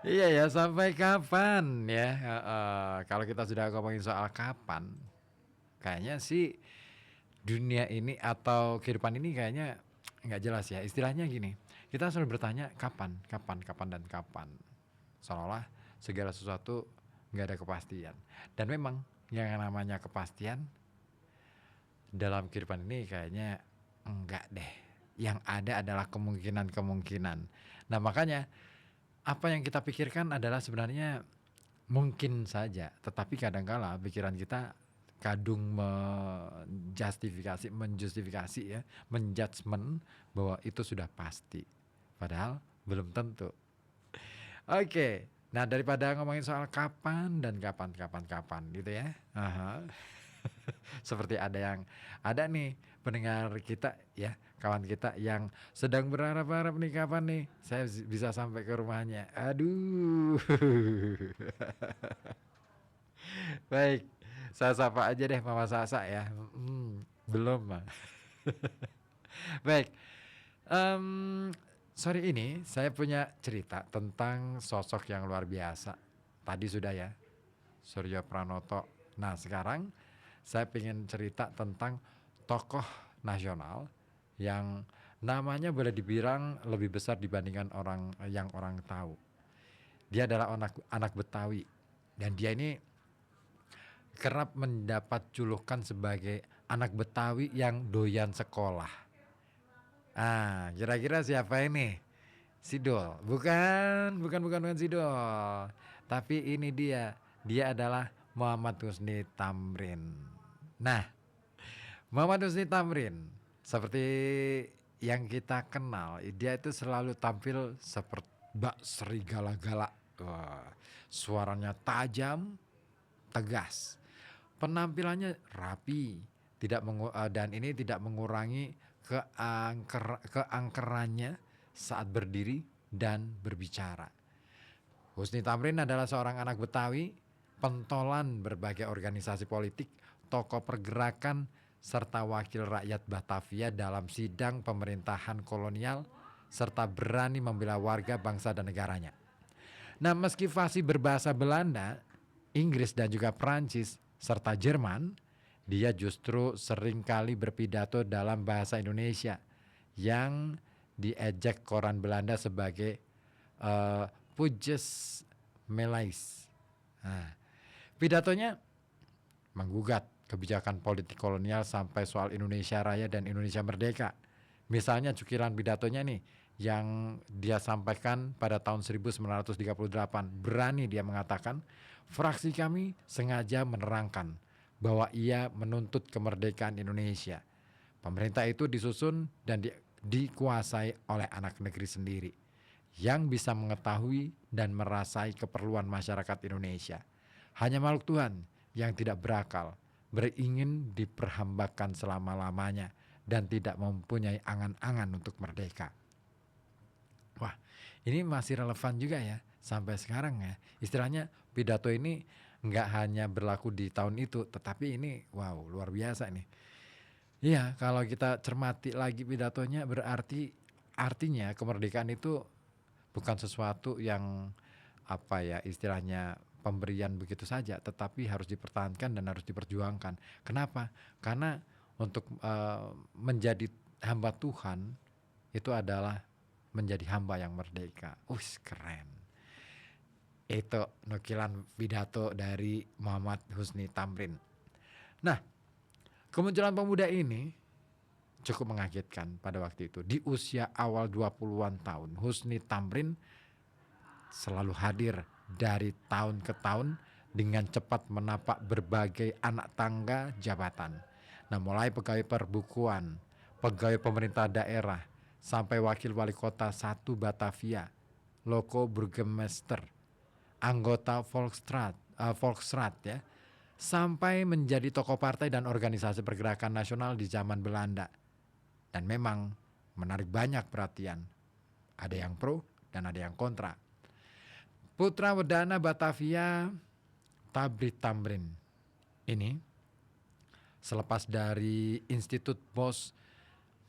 Iya ya, sampai kapan ya? Heeh. Kalau kita sudah ngomongin soal kapan, kayaknya sih dunia ini atau kehidupan ini kayaknya nggak jelas ya. Istilahnya gini, kita selalu bertanya kapan, kapan, kapan, dan kapan. Seolah-olah segala sesuatu nggak ada kepastian. Dan memang yang namanya kepastian dalam kehidupan ini kayaknya enggak deh. Yang ada adalah kemungkinan-kemungkinan. Nah makanya apa yang kita pikirkan adalah sebenarnya mungkin saja, tetapi kadangkala pikiran kita kadung menjustifikasi ya, menjudgment bahwa itu sudah pasti. Padahal belum tentu. Oke, nah daripada ngomongin soal kapan dan kapan gitu ya. Aha. Seperti ada nih pendengar kita ya, kawan kita yang sedang berharap-harap nih kapan nih saya bisa sampai ke rumahnya. Aduh. Baik, saya sapa aja deh Mama Sasa ya. Belum mah. Baik, em, sore ini saya punya cerita tentang sosok yang luar biasa. Tadi sudah ya, Suryo Pranoto. Nah sekarang saya ingin cerita tentang tokoh nasional yang namanya boleh dibilang lebih besar dibandingkan orang tahu. Dia adalah anak anak Betawi dan dia ini kerap mendapat julukan sebagai anak Betawi yang doyan sekolah. Ah, kira-kira siapa ini? Sidol. Bukan Sidol. Tapi ini dia adalah Muhammad Husni Tamrin. Nah, Muhammad Husni Tamrin seperti yang kita kenal, dia itu selalu tampil seperti bak serigala galak. Wah, suaranya tajam, tegas. Penampilannya rapi, dan ini tidak mengurangi keangkerannya saat berdiri dan berbicara. Husni Tamrin adalah seorang anak Betawi, pentolan berbagai organisasi politik, tokoh pergerakan, serta wakil rakyat Batavia dalam sidang pemerintahan kolonial, serta berani membela warga, bangsa, dan negaranya. Nah, meski fasih berbahasa Belanda, Inggris, dan juga Prancis, serta Jerman, dia justru seringkali berpidato dalam bahasa Indonesia yang diejek koran Belanda sebagai Pujes Melais. Nah, pidatonya menggugat kebijakan politik kolonial sampai soal Indonesia Raya dan Indonesia Merdeka. Misalnya cukiran pidatonya nih yang dia sampaikan pada tahun 1938, berani dia mengatakan, fraksi kami sengaja menerangkan bahwa ia menuntut kemerdekaan Indonesia. Pemerintah itu disusun dan dikuasai oleh anak negeri sendiri yang bisa mengetahui dan merasai keperluan masyarakat Indonesia. Hanya makhluk Tuhan yang tidak berakal, beringin diperhambakan selama-lamanya, dan tidak mempunyai angan-angan untuk merdeka. Wah, ini masih relevan juga ya sampai sekarang ya. Istilahnya pidato ini nggak hanya berlaku di tahun itu, tetapi ini wow luar biasa nih. Iya, kalau kita cermati lagi pidatonya berarti artinya kemerdekaan itu bukan sesuatu yang apa ya istilahnya pemberian begitu saja, tetapi harus dipertahankan dan harus diperjuangkan. Kenapa? Karena untuk menjadi hamba Tuhan itu adalah menjadi hamba yang merdeka. Keren. Itu nukilan pidato dari Muhammad Husni Tamrin. Nah, kemunculan pemuda ini cukup mengagetkan pada waktu itu. Di usia awal 20-an tahun, Husni Tamrin selalu hadir dari tahun ke tahun dengan cepat menapak berbagai anak tangga jabatan. Nah, mulai pegawai perbukuan, pegawai pemerintah daerah, sampai wakil wali kota 1 Batavia, loko burgemeester, anggota Volksraad ya, sampai menjadi tokoh partai dan organisasi pergerakan nasional di zaman Belanda. Dan memang menarik banyak perhatian. Ada yang pro dan ada yang kontra. Putra Wedana Batavia Tabri Tamrin ini selepas dari Institut Bos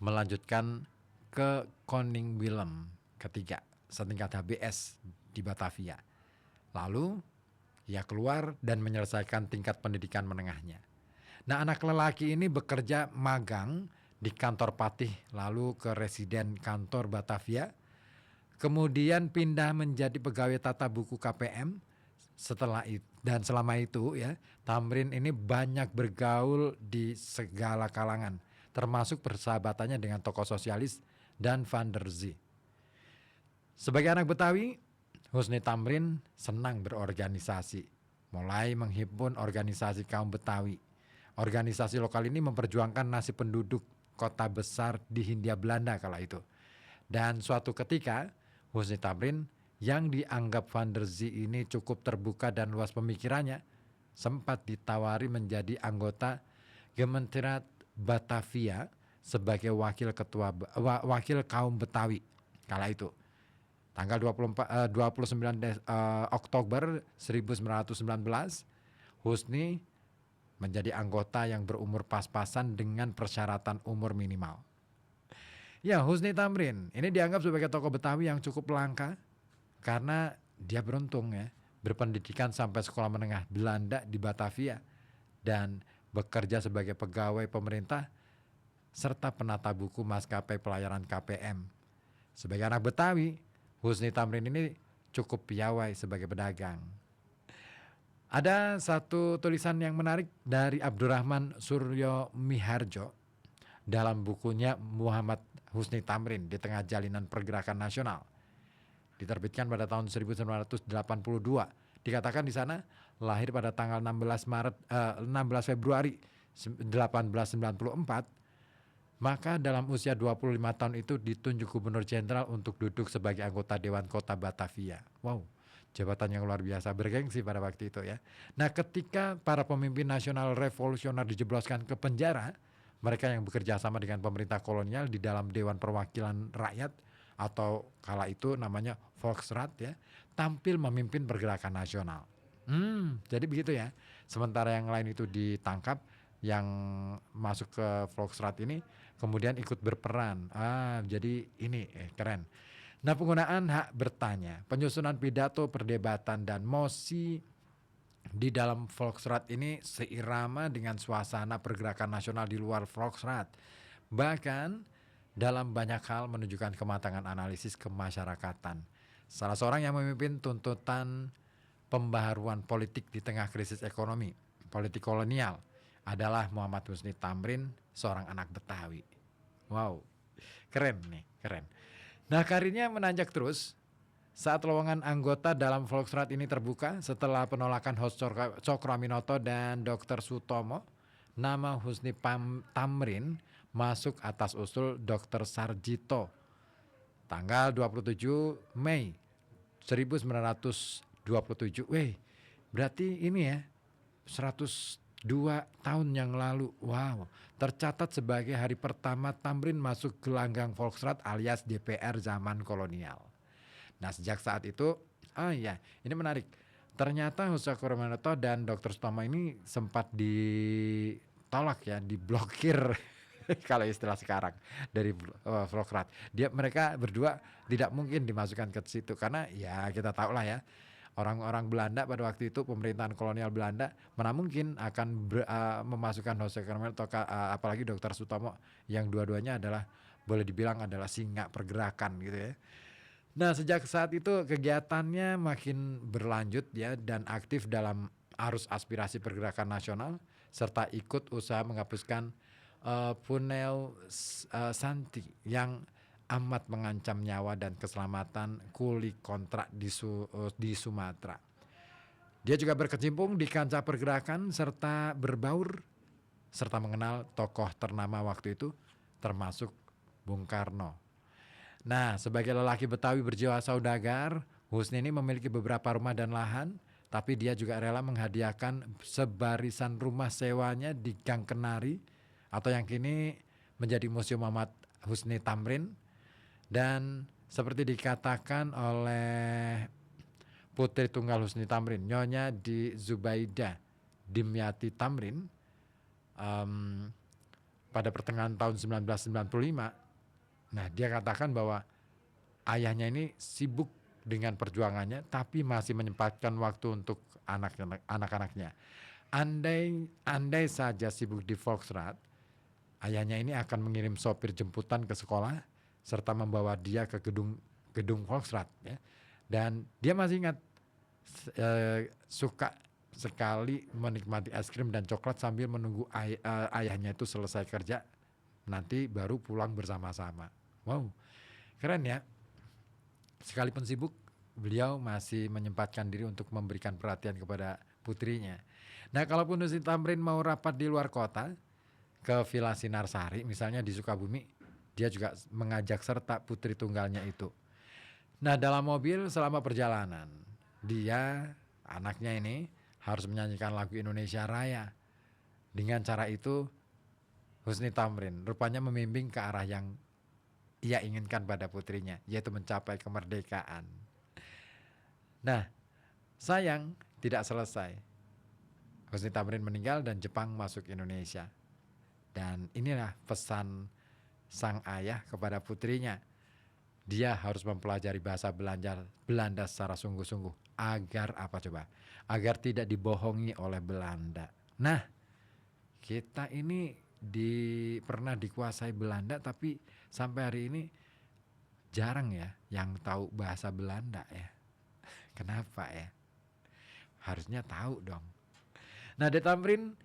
melanjutkan ke Koning Willem ketiga setingkat HBS di Batavia. Lalu ia keluar dan menyelesaikan tingkat pendidikan menengahnya. Nah, anak lelaki ini bekerja magang di kantor Patih, lalu ke residen kantor Batavia, kemudian pindah menjadi pegawai tata buku KPM. Setelah itu dan selama itu ya, Tamrin ini banyak bergaul di segala kalangan, termasuk persahabatannya dengan tokoh sosialis dan Van der Zee. Sebagai anak Betawi, Husni Tamrin senang berorganisasi, mulai menghimpun organisasi kaum Betawi. Organisasi lokal ini memperjuangkan nasib penduduk kota besar di Hindia Belanda kala itu. Dan suatu ketika, Husni Tamrin yang dianggap Van der Zee ini cukup terbuka dan luas pemikirannya, sempat ditawari menjadi anggota Gemeenteraad Batavia sebagai wakil kaum Betawi kala itu. Tanggal 29 Oktober 1919, Husni menjadi anggota yang berumur pas-pasan dengan persyaratan umur minimal. Ya, Husni Tamrin ini dianggap sebagai tokoh Betawi yang cukup langka karena dia beruntung ya, berpendidikan sampai sekolah menengah Belanda di Batavia dan bekerja sebagai pegawai pemerintah serta penata buku maskapai pelayaran KPM. Sebagai anak Betawi, Husni Tamrin ini cukup piawai sebagai pedagang. Ada satu tulisan yang menarik dari Abdurrahman Suryo Miharjo dalam bukunya Muhammad Husni Tamrin di Tengah Jalinan Pergerakan Nasional. Diterbitkan pada tahun 1982. Dikatakan di sana lahir pada tanggal 16 Februari 1894. Maka dalam usia 25 tahun itu ditunjuk gubernur jenderal untuk duduk sebagai anggota Dewan Kota Batavia. Wow, jabatan yang luar biasa, bergengsi pada waktu itu ya. Nah, ketika para pemimpin nasional revolusioner dijebloskan ke penjara, mereka yang bekerja sama dengan pemerintah kolonial di dalam Dewan Perwakilan Rakyat atau kala itu namanya Volksraad ya, tampil memimpin pergerakan nasional. Jadi begitu ya. Sementara yang lain itu ditangkap, yang masuk ke Volksraad ini kemudian ikut berperan. Jadi ini keren. Nah, penggunaan hak bertanya, penyusunan pidato, perdebatan dan mosi di dalam Volksraad ini seirama dengan suasana pergerakan nasional di luar Volksraad. Bahkan dalam banyak hal menunjukkan kematangan analisis kemasyarakatan. Salah seorang yang memimpin tuntutan pembaharuan politik di tengah krisis ekonomi, politik kolonial, adalah Muhammad Husni Tamrin, seorang anak Betawi. Wow, keren nih, keren. Nah, karirnya menanjak terus saat lowongan anggota dalam Volksraad ini terbuka setelah penolakan Hos Cokroaminoto dan Dr. Sutomo. Nama Husni Tamrin masuk atas usul Dr. Sarjito tanggal 27 Mei 1927. Berarti ini ya 102 tahun yang lalu. Wow, tercatat sebagai hari pertama Tamrin masuk gelanggang Volksraad alias DPR zaman kolonial. Nah, sejak saat itu, ini menarik. Ternyata Hos Cokroaminoto dan Dr. Sutomo ini sempat ditolak ya, diblokir kalau istilah sekarang dari Volksraad. Mereka berdua tidak mungkin dimasukkan ke situ karena ya kita tahu lah ya, orang-orang Belanda pada waktu itu, pemerintahan kolonial Belanda mana mungkin akan memasukkan Hos Cokroaminoto apalagi Dr. Sutomo yang dua-duanya adalah boleh dibilang adalah singa pergerakan gitu ya. Nah, sejak saat itu kegiatannya makin berlanjut ya dan aktif dalam arus aspirasi pergerakan nasional serta ikut usaha menghapuskan Punel Santi yang amat mengancam nyawa dan keselamatan kuli kontrak di Sumatera. Dia juga berkecimpung di kancah pergerakan serta berbaur serta mengenal tokoh ternama waktu itu termasuk Bung Karno. Nah, sebagai lelaki Betawi berjiwa saudagar, Husni ini memiliki beberapa rumah dan lahan, tapi dia juga rela menghadiahkan sebarisan rumah sewanya di Gang Kenari atau yang kini menjadi Museum Muhammad Husni Tamrin. Dan seperti dikatakan oleh putri tunggal Husni Tamrin, Nyonya di Zubaida Dimyati Tamrin, pada pertengahan tahun 1995. Nah, dia katakan bahwa ayahnya ini sibuk dengan perjuangannya, tapi masih menyempatkan waktu untuk anak-anaknya. Andai saja sibuk di Volkswagen, ayahnya ini akan mengirim sopir jemputan ke sekolah serta membawa dia ke gedung Volkswagen, ya. Dan dia masih ingat suka sekali menikmati es krim dan coklat sambil menunggu ayahnya itu selesai kerja, nanti baru pulang bersama-sama. Wow, keren ya. Sekalipun sibuk, beliau masih menyempatkan diri untuk memberikan perhatian kepada putrinya. Nah, kalaupun Husni Tamrin mau rapat di luar kota, ke Villa Sinarsari misalnya di Sukabumi, dia juga mengajak serta putri tunggalnya itu. Nah, dalam mobil selama perjalanan, dia, anaknya ini, harus menyanyikan lagu Indonesia Raya. Dengan cara itu, Husni Tamrin rupanya membimbing ke arah yang ia inginkan pada putrinya, yaitu mencapai kemerdekaan. Nah, sayang tidak selesai. Husni Tamrin meninggal dan Jepang masuk Indonesia. Dan inilah pesan sang ayah kepada putrinya. Dia harus mempelajari bahasa Belanda secara sungguh-sungguh. Agar apa coba? Agar tidak dibohongi oleh Belanda. Nah, kita ini pernah dikuasai Belanda, tapi sampai hari ini jarang ya yang tahu bahasa Belanda ya. Kenapa ya? Harusnya tahu dong. Nah, De Tamrin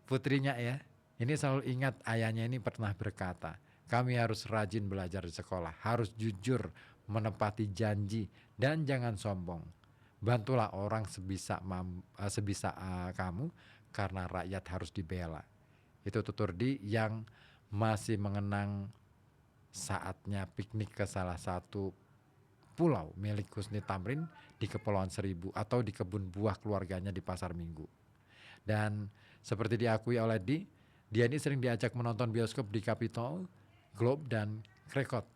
putrinya ya, ini selalu ingat ayahnya ini pernah berkata, kami harus rajin belajar di sekolah, harus jujur, menepati janji, dan jangan sombong. Bantulah orang sebisa kamu, karena rakyat harus dibela. Itu tutur Di yang masih mengenang saatnya piknik ke salah satu pulau milik Husni Tamrin di Kepulauan Seribu atau di kebun buah keluarganya di Pasar Minggu. Dan seperti diakui oleh Di, dia ini sering diajak menonton bioskop di Capitol, Globe, dan Krekot.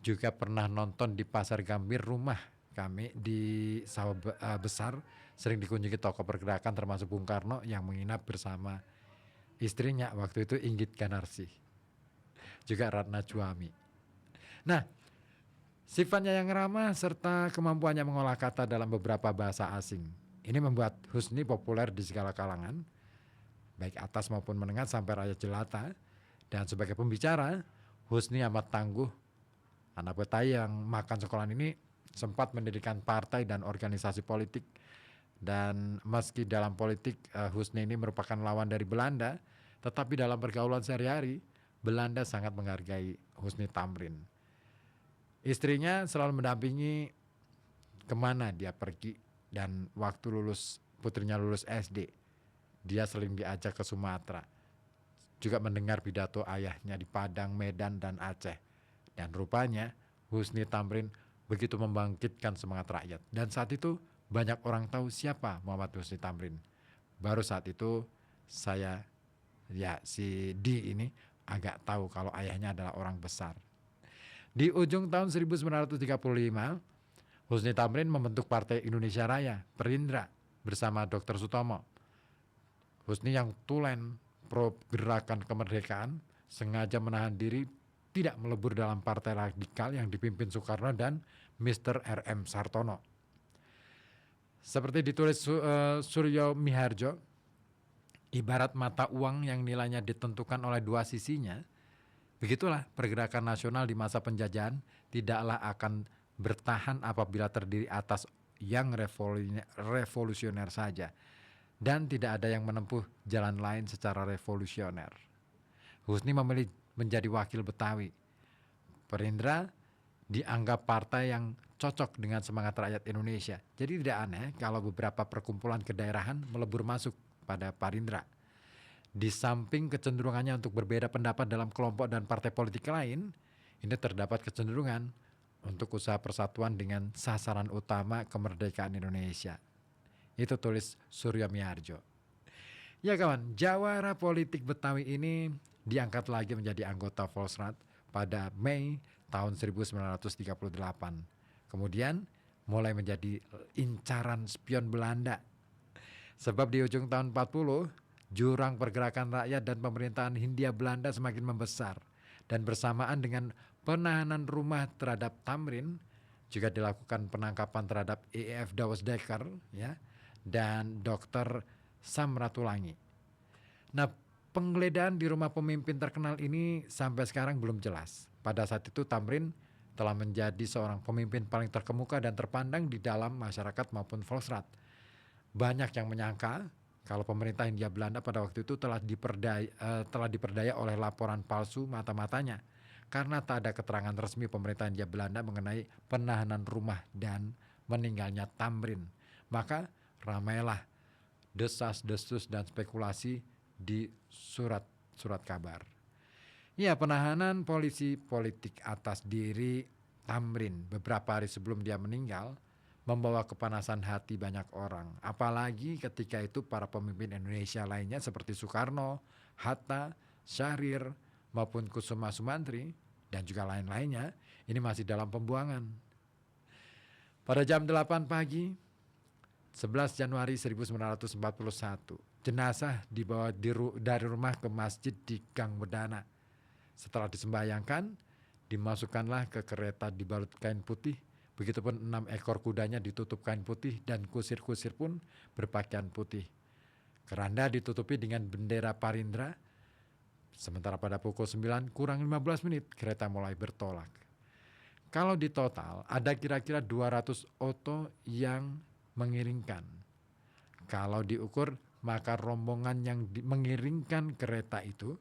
Juga pernah nonton di Pasar Gambir, rumah kami di Sawah Besar. Sering dikunjungi tokoh pergerakan termasuk Bung Karno yang menginap bersama istrinya waktu itu, Inggit Ganarsi. Juga Ratna Juami. Nah, sifatnya yang ramah serta kemampuannya mengolah kata dalam beberapa bahasa asing, ini membuat Husni populer di segala kalangan, baik atas maupun menengah sampai rakyat jelata. Dan sebagai pembicara, Husni amat tangguh. Anak Betawi yang makan sekolahan ini sempat mendirikan partai dan organisasi politik. Dan meski dalam politik Husni ini merupakan lawan dari Belanda, tetapi dalam pergaulan sehari-hari, Belanda sangat menghargai Husni Tamrin. Istrinya selalu mendampingi kemana dia pergi, dan waktu putrinya lulus SD, dia sering diajak ke Sumatera, juga mendengar pidato ayahnya di Padang, Medan, dan Aceh. Dan rupanya Husni Tamrin begitu membangkitkan semangat rakyat. Dan saat itu banyak orang tahu siapa Muhammad Husni Tamrin. Baru saat itu saya, si Di ini agak tahu kalau ayahnya adalah orang besar. Di ujung tahun 1935, Husni Tamrin membentuk Partai Indonesia Raya, Perindra, bersama Dr. Sutomo. Husni yang tulen pro gerakan kemerdekaan sengaja menahan diri tidak melebur dalam partai radikal yang dipimpin Soekarno dan Mr. R.M. Sartono. Seperti ditulis Suryo Miharjo, ibarat mata uang yang nilainya ditentukan oleh dua sisinya, begitulah pergerakan nasional di masa penjajahan tidaklah akan bertahan apabila terdiri atas yang revolusioner saja, dan tidak ada yang menempuh jalan lain secara revolusioner. Husni memilih menjadi wakil Betawi. Perindra dianggap partai yang cocok dengan semangat rakyat Indonesia. Jadi tidak aneh kalau beberapa perkumpulan kedaerahan melebur masuk pada Parindra. Di samping kecenderungannya untuk berbeda pendapat dalam kelompok dan partai politik lain, ini terdapat kecenderungan untuk usaha persatuan dengan sasaran utama kemerdekaan Indonesia. Itu tulis Suryo Miharjo. Ya kawan, jawara politik Betawi ini diangkat lagi menjadi anggota Volksraad pada Mei tahun 1938. Kemudian mulai menjadi incaran spion Belanda. Sebab di ujung tahun 40, jurang pergerakan rakyat dan pemerintahan Hindia Belanda semakin membesar. Dan bersamaan dengan penahanan rumah terhadap Tamrin, Juga dilakukan penangkapan terhadap EF Dawesdekker ya, dan Dr. Sam Ratulangi. Nah, penggeledahan di rumah pemimpin terkenal ini sampai sekarang belum jelas. Pada saat itu Tamrin telah menjadi seorang pemimpin paling terkemuka dan terpandang di dalam masyarakat maupun Volksraad. Banyak yang menyangka kalau pemerintah Hindia Belanda pada waktu itu telah diperdaya oleh laporan palsu mata-matanya karena tak ada keterangan resmi pemerintah Hindia Belanda mengenai penahanan rumah dan meninggalnya Tamrin. Maka ramailah desas-desus dan spekulasi di surat kabar. Ya, penahanan polisi politik atas diri Tamrin beberapa hari sebelum dia meninggal membawa kepanasan hati banyak orang. Apalagi ketika itu para pemimpin Indonesia lainnya seperti Soekarno, Hatta, Syahrir, maupun Kusuma Sumantri, dan juga lain-lainnya, ini masih dalam pembuangan. Pada jam 8 pagi, 11 Januari 1941, jenazah dibawa dari rumah ke masjid di Gang Medana. Setelah disembayangkan, dimasukkanlah ke kereta dibalut kain putih. Begitupun 6 ekor kudanya ditutup kain putih dan kusir-kusir pun berpakaian putih. Keranda ditutupi dengan bendera Parindra. Sementara pada pukul 9 kurang 15 menit kereta mulai bertolak. Kalau di total ada kira-kira 200 oto yang mengiringkan. Kalau diukur maka rombongan yang mengiringkan kereta itu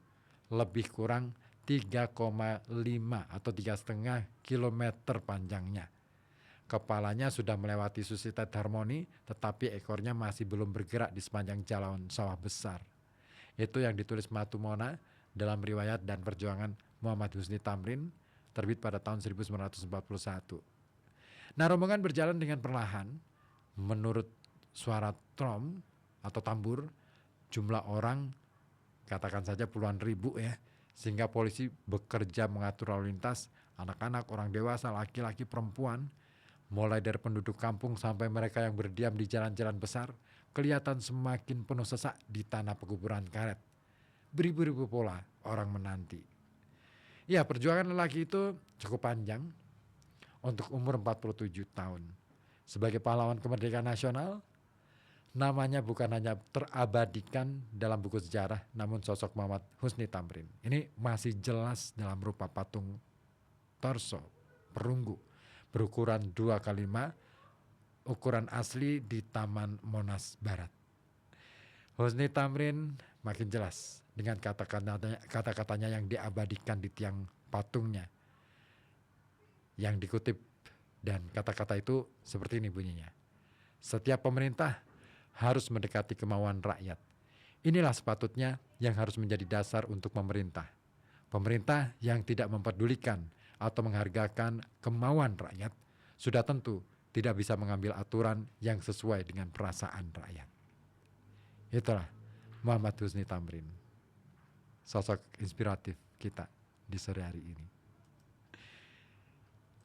lebih kurang 3,5 atau 3,5 kilometer panjangnya. Kepalanya sudah melewati Susitet Harmoni, tetapi ekornya masih belum bergerak di sepanjang jalan sawah besar. Itu yang ditulis Matumona dalam riwayat dan perjuangan Muhammad Husni Tamrin, terbit pada tahun 1941. Nah, rombongan berjalan dengan perlahan. Menurut suara trom atau tambur, jumlah orang katakan saja puluhan ribu ya, sehingga polisi bekerja mengatur lalu lintas, anak-anak, orang dewasa, laki-laki, perempuan, mulai dari penduduk kampung sampai mereka yang berdiam di jalan-jalan besar, kelihatan semakin penuh sesak di tanah pekuburan karet. Beribu-ribu pola orang menanti. Ya, perjuangan lelaki itu cukup panjang untuk umur 47 tahun. Sebagai pahlawan kemerdekaan nasional, namanya bukan hanya terabadikan dalam buku sejarah, namun sosok Muhammad Husni Tamrin ini masih jelas dalam rupa patung torso perunggu berukuran 2x5 ukuran asli di Taman Monas Barat. Husni Tamrin makin jelas dengan kata-katanya yang diabadikan di tiang patungnya, yang dikutip, dan kata-kata itu seperti ini bunyinya. Setiap pemerintah harus mendekati kemauan rakyat. Inilah sepatutnya yang harus menjadi dasar untuk pemerintah. Pemerintah yang tidak mempedulikan atau menghargakan kemauan rakyat sudah tentu tidak bisa mengambil aturan yang sesuai dengan perasaan rakyat. Itulah Muhammad Husni Tamrin, sosok inspiratif kita di sore hari ini.